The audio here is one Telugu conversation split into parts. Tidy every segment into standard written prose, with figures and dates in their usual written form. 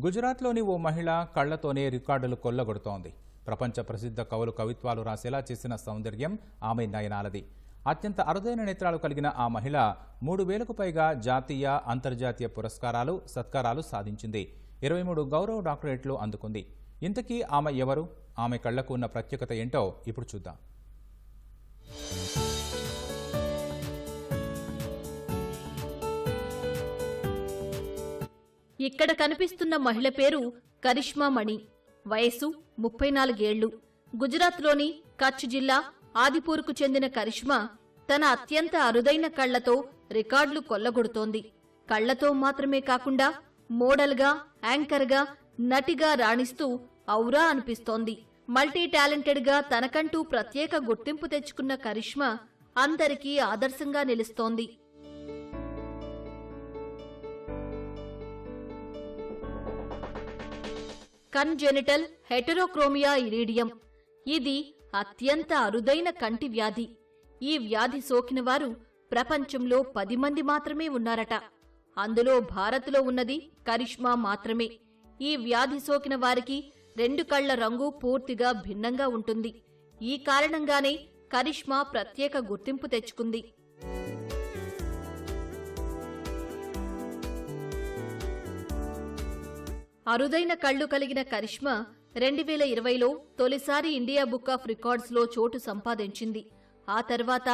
గుజరాత్లోని ఓ మహిళ కళ్లతోనే రికార్డులు కొల్లగొడుతోంది. ప్రపంచ ప్రసిద్ధ కవులు కవిత్వాలు రాసేలా చేసిన సౌందర్యం ఆమె నయనాలది. అత్యంత అరుదైన నేత్రాలు కలిగిన ఆ మహిళ 3000కు పైగా జాతీయ, అంతర్జాతీయ పురస్కారాలు, సత్కారాలు సాధించింది. 23 గౌరవ డాక్టరేట్లు అందుకుంది. ఇంతకీ ఆమె ఎవరు? ఆమె కళ్లకు ఉన్న ప్రత్యేకత ఏంటో ఇప్పుడు చూద్దాం. ఇక్కడ కనిపిస్తున్న మహిళ పేరు కరిష్మా మణి. వయస్సు 34 ఏళ్లు. గుజరాత్లోని కచ్ జిల్లా ఆదిపూర్కు చెందిన కరిష్మా తన అత్యంత అరుదైన కళ్లతో రికార్డులు కొల్లగొడుతోంది. కళ్లతో మాత్రమే కాకుండా మోడల్గా, యాంకర్గా, నటిగా రాణిస్తూ ఔరా అనిపిస్తోంది. మల్టీ టాలెంటెడ్గా తనకంటూ ప్రత్యేక గుర్తింపు తెచ్చుకున్న కరిష్మా అందరికీ ఆదర్శంగా నిలుస్తోంది. Congenital heterochromia iridium. ఇది అత్యంత అరుదైన కంటి వ్యాధి. ఈ వ్యాధి సోకిన వారు ప్రపంచంలో 10 మంది మాత్రమే ఉన్నారట. అందులో భారత్లో ఉన్నది కరిష్మా మాత్రమే. ఈ వ్యాధి సోకిన వారికి 2 కళ్ల రంగు పూర్తిగా భిన్నంగా ఉంటుంది. ఈ కారణంగానే కరిష్మా ప్రత్యేక గుర్తింపు తెచ్చుకుంది. అరుదైన కళ్లు కలిగిన కరిష్మా 2020లో తొలిసారి ఇండియా బుక్ ఆఫ్ రికార్డ్స్లో చోటు సంపాదించింది. ఆ తర్వాత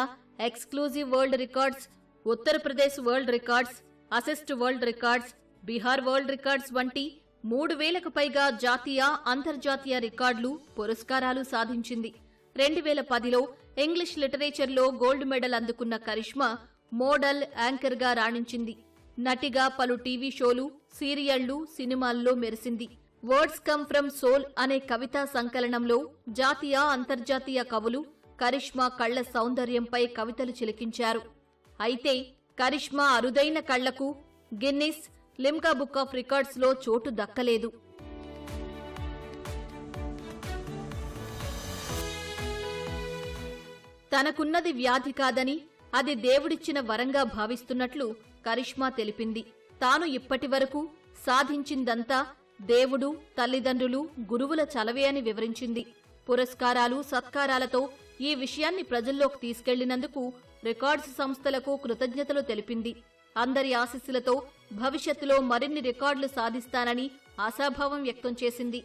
exclusive world records, Uttar Pradesh world records, assist world records, Bihar world records వంటి 3000కు పైగా జాతీయ, అంతర్జాతీయ రికార్డులు, పురస్కారాలు సాధించింది. 2010లో ఇంగ్లీష్ లిటరేచర్లో గోల్డ్ మెడల్ అందుకున్న కరిష్మా మోడల్, యాంకర్గా రాణించింది. నటిగా పలు టీవీ షోలు, సీరియళ్లు, సినిమాల్లో మెరిసింది. వర్డ్స్ కమ్ ఫ్రమ్ సోల్ అనే కవితా సంకలనంలో జాతీయ, అంతర్జాతీయ కవులు కరిష్మా కళ్ల సౌందర్యంపై కవితలు చిలికించారు. అయితే కరిష్మా అరుదైన కళ్లకు గిన్నిస్, లిమ్కా బుక్ ఆఫ్ రికార్డ్స్లో చోటు దక్కలేదు. తనకున్నది వ్యాధి కాదని, అది దేవుడిచ్చిన వరంగా భావిస్తున్నట్లు కరిష్మా తెలిపింది. తాను ఇప్పటివరకు సాధించిందంతా దేవుడు, తల్లిదండ్రులు, గురువుల చలవే అని వివరించింది. పురస్కారాలు, సత్కారాలతో ఈ విషయాన్ని ప్రజల్లోకి తీసుకెళ్లినందుకు రికార్డ్స్ సంస్థలకు కృతజ్ఞతలు తెలిపింది. అందరి ఆశీస్సులతో భవిష్యత్తులో మరిన్ని రికార్డులు సాధిస్తానని ఆశాభావం వ్యక్తం చేసింది.